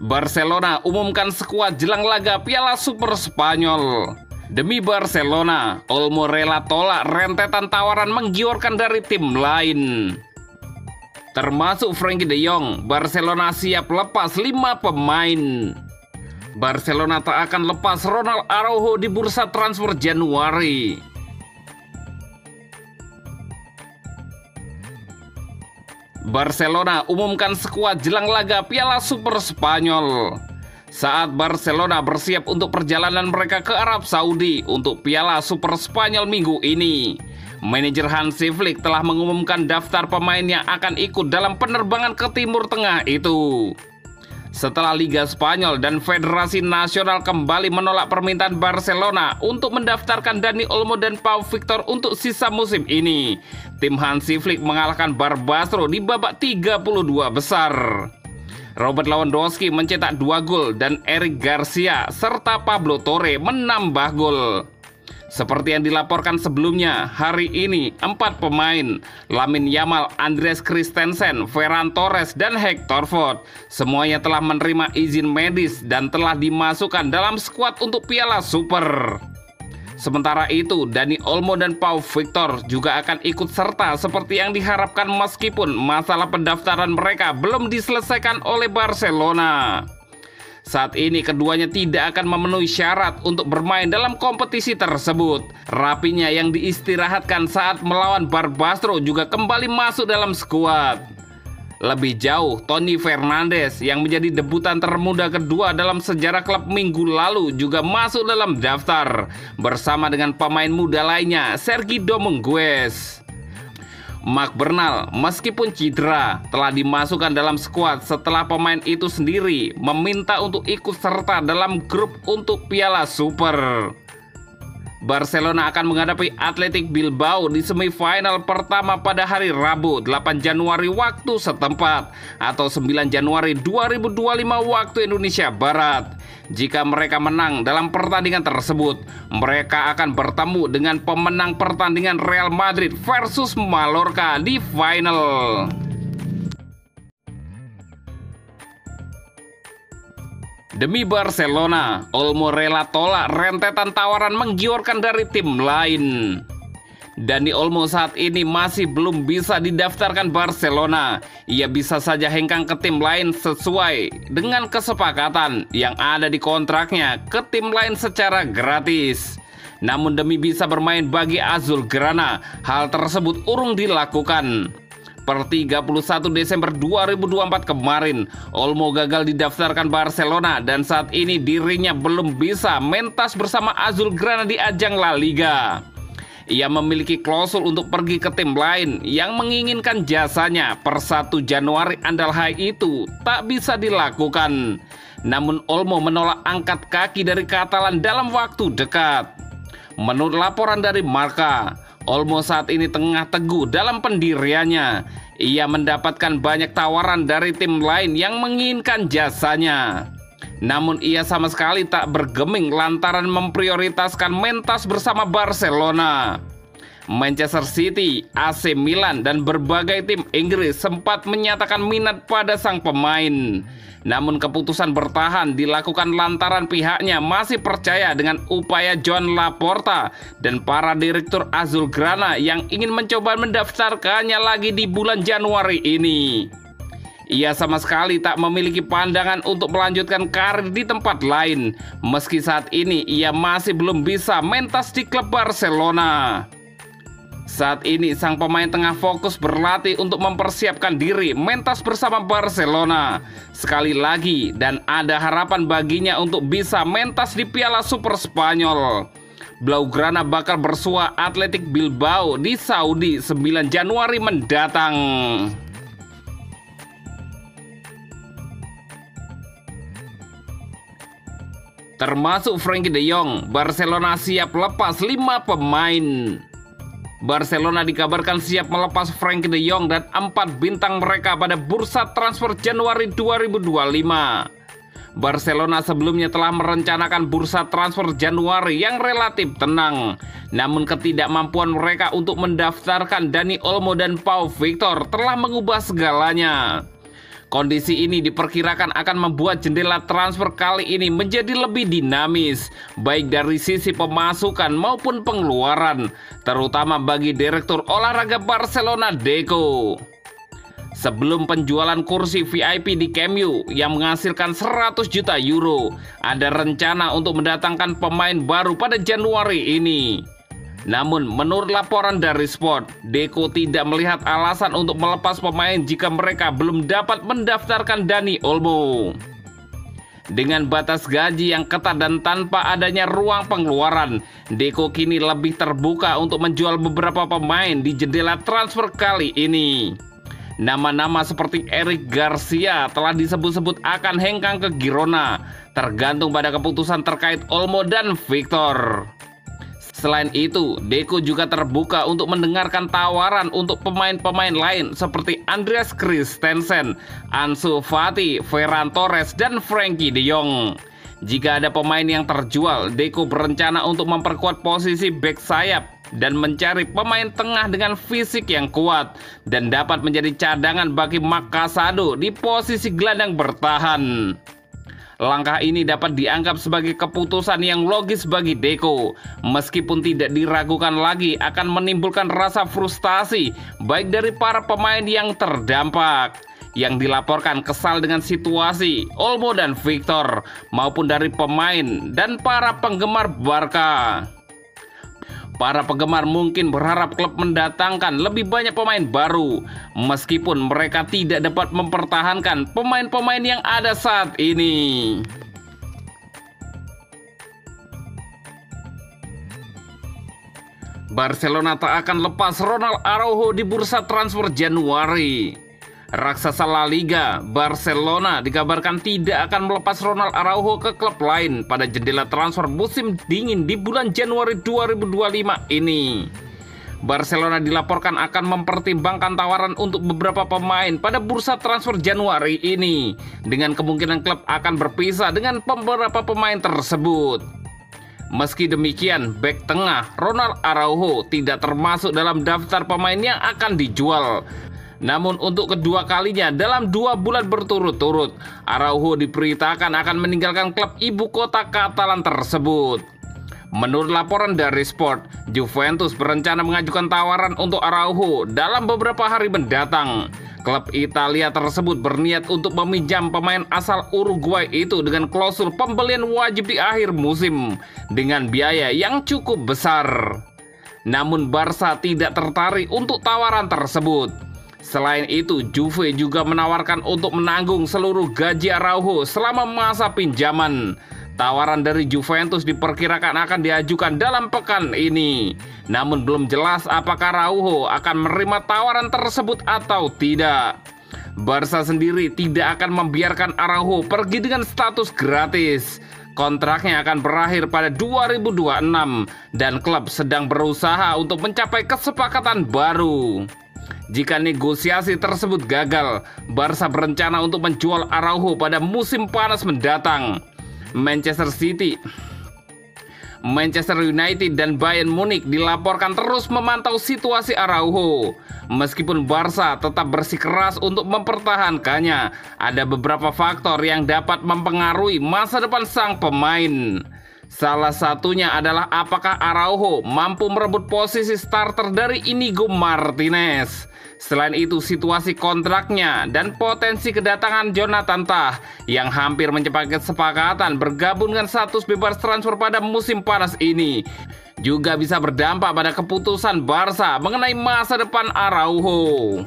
Barcelona umumkan skuad jelang laga Piala Super Spanyol. Demi Barcelona, Olmo rela tolak rentetan tawaran menggiurkan dari tim lain. Termasuk Frenkie de Jong, Barcelona siap lepas 5 pemain. Barcelona tak akan lepas Ronald Araujo di bursa transfer Januari. Barcelona umumkan skuad jelang laga Piala Super Spanyol. Saat Barcelona bersiap untuk perjalanan mereka ke Arab Saudi untuk Piala Super Spanyol minggu ini, manajer Hansi Flick telah mengumumkan daftar pemain yang akan ikut dalam penerbangan ke Timur Tengah itu. Setelah Liga Spanyol dan Federasi Nasional kembali menolak permintaan Barcelona untuk mendaftarkan Dani Olmo dan Pau Victor untuk sisa musim ini, tim Hansi Flick mengalahkan Barbastro di babak 32 besar. Robert Lewandowski mencetak 2 gol dan Eric Garcia serta Pablo Torre menambah gol. Seperti yang dilaporkan sebelumnya, hari ini 4 pemain, Lamine Yamal, Andreas Christensen, Ferran Torres, dan Hector Ford, semuanya telah menerima izin medis dan telah dimasukkan dalam skuad untuk Piala Super. Sementara itu, Dani Olmo dan Pau Victor juga akan ikut serta seperti yang diharapkan meskipun masalah pendaftaran mereka belum diselesaikan oleh Barcelona. Saat ini keduanya tidak akan memenuhi syarat untuk bermain dalam kompetisi tersebut. Rapinya yang diistirahatkan saat melawan Barbastro juga kembali masuk dalam skuad. Lebih jauh, Tony Fernandes yang menjadi debutan termuda kedua dalam sejarah klub minggu lalu juga masuk dalam daftar bersama dengan pemain muda lainnya, Sergi Dominguez. Marc Bernal meskipun cedera telah dimasukkan dalam skuad setelah pemain itu sendiri meminta untuk ikut serta dalam grup untuk Piala Super. Barcelona akan menghadapi Athletic Bilbao di semifinal pertama pada hari Rabu 8 Januari waktu setempat atau 9 Januari 2025 waktu Indonesia Barat. Jika mereka menang dalam pertandingan tersebut, mereka akan bertemu dengan pemenang pertandingan Real Madrid versus Mallorca di final. Demi Barcelona, Olmo rela tolak rentetan tawaran menggiurkan dari tim lain. Dani Olmo saat ini masih belum bisa didaftarkan Barcelona. Ia bisa saja hengkang ke tim lain sesuai dengan kesepakatan yang ada di kontraknya ke tim lain secara gratis. Namun demi bisa bermain bagi Azulgrana, hal tersebut urung dilakukan. Per 31 Desember 2024 kemarin, Olmo gagal didaftarkan Barcelona dan saat ini dirinya belum bisa mentas bersama Azulgrana di ajang La Liga. Ia memiliki klausul untuk pergi ke tim lain yang menginginkan jasanya per 1 Januari andal hai itu tak bisa dilakukan. Namun Olmo menolak angkat kaki dari Katalan dalam waktu dekat. Menurut laporan dari Marca, Olmo saat ini tengah teguh dalam pendiriannya. Ia mendapatkan banyak tawaran dari tim lain yang menginginkan jasanya. Namun ia sama sekali tak bergeming lantaran memprioritaskan mentas bersama Barcelona. Manchester City, AC Milan, dan berbagai tim Inggris sempat menyatakan minat pada sang pemain. Namun keputusan bertahan dilakukan lantaran pihaknya masih percaya dengan upaya Joan Laporta dan para direktur Azulgrana yang ingin mencoba mendaftarkannya lagi di bulan Januari ini. Ia sama sekali tak memiliki pandangan untuk melanjutkan karir di tempat lain, meski saat ini ia masih belum bisa mentas di klub Barcelona. Saat ini sang pemain tengah fokus berlatih untuk mempersiapkan diri mentas bersama Barcelona sekali lagi dan ada harapan baginya untuk bisa mentas di Piala Super Spanyol. Blaugrana bakal bersua Athletic Bilbao di Saudi 9 Januari mendatang. Termasuk Frenkie de Jong, Barcelona siap lepas 5 pemain. Barcelona dikabarkan siap melepas Frenkie de Jong dan 4 bintang mereka pada bursa transfer Januari 2025. Barcelona sebelumnya telah merencanakan bursa transfer Januari yang relatif tenang. Namun ketidakmampuan mereka untuk mendaftarkan Dani Olmo dan Pau Victor telah mengubah segalanya. Kondisi ini diperkirakan akan membuat jendela transfer kali ini menjadi lebih dinamis, baik dari sisi pemasukan maupun pengeluaran, terutama bagi Direktur Olahraga Barcelona Deco. Sebelum penjualan kursi VIP di Camp Nou yang menghasilkan 100 juta euro, ada rencana untuk mendatangkan pemain baru pada Januari ini. Namun menurut laporan dari Sport, Deco tidak melihat alasan untuk melepas pemain jika mereka belum dapat mendaftarkan Dani Olmo. Dengan batas gaji yang ketat dan tanpa adanya ruang pengeluaran, Deco kini lebih terbuka untuk menjual beberapa pemain di jendela transfer kali ini. Nama-nama seperti Eric Garcia telah disebut-sebut akan hengkang ke Girona, tergantung pada keputusan terkait Olmo dan Victor. Selain itu, Deco juga terbuka untuk mendengarkan tawaran untuk pemain-pemain lain seperti Andreas Christensen, Ansu Fati, Ferran Torres, dan Frenkie de Jong. Jika ada pemain yang terjual, Deco berencana untuk memperkuat posisi bek sayap dan mencari pemain tengah dengan fisik yang kuat dan dapat menjadi cadangan bagi Marc Casado di posisi gelandang bertahan. Langkah ini dapat dianggap sebagai keputusan yang logis bagi Deco, meskipun tidak diragukan lagi akan menimbulkan rasa frustasi baik dari para pemain yang terdampak, yang dilaporkan kesal dengan situasi Olmo dan Victor, maupun dari pemain dan para penggemar Barca. Para penggemar mungkin berharap klub mendatangkan lebih banyak pemain baru, meskipun mereka tidak dapat mempertahankan pemain-pemain yang ada saat ini. Barcelona tak akan lepas Ronald Araujo di bursa transfer Januari. Raksasa La Liga, Barcelona dikabarkan tidak akan melepas Ronald Araujo ke klub lain pada jendela transfer musim dingin di bulan Januari 2025 ini. Barcelona dilaporkan akan mempertimbangkan tawaran untuk beberapa pemain pada bursa transfer Januari ini, dengan kemungkinan klub akan berpisah dengan beberapa pemain tersebut. Meski demikian, bek tengah Ronald Araujo tidak termasuk dalam daftar pemain yang akan dijual. Namun untuk kedua kalinya dalam 2 bulan berturut-turut, Araujo diberitakan akan meninggalkan klub ibu kota Katalan tersebut. Menurut laporan dari Sport, Juventus berencana mengajukan tawaran untuk Araujo dalam beberapa hari mendatang. Klub Italia tersebut berniat untuk meminjam pemain asal Uruguay itu dengan klausul pembelian wajib di akhir musim dengan biaya yang cukup besar. Namun Barca tidak tertarik untuk tawaran tersebut. Selain itu, Juve juga menawarkan untuk menanggung seluruh gaji Araujo selama masa pinjaman. Tawaran dari Juventus diperkirakan akan diajukan dalam pekan ini. Namun belum jelas apakah Araujo akan menerima tawaran tersebut atau tidak. Barca sendiri tidak akan membiarkan Araujo pergi dengan status gratis. Kontraknya akan berakhir pada 2026 dan klub sedang berusaha untuk mencapai kesepakatan baru. Jika negosiasi tersebut gagal, Barca berencana untuk menjual Araujo pada musim panas mendatang. Manchester City, Manchester United, dan Bayern Munich dilaporkan terus memantau situasi Araujo. Meskipun Barca tetap bersikeras untuk mempertahankannya, ada beberapa faktor yang dapat mempengaruhi masa depan sang pemain. Salah satunya adalah apakah Araujo mampu merebut posisi starter dari Inigo Martinez. Selain itu, situasi kontraknya dan potensi kedatangan Jonathan Tah yang hampir mencapai kesepakatan bergabung dengan status bebas transfer pada musim panas ini juga bisa berdampak pada keputusan Barca mengenai masa depan Araujo.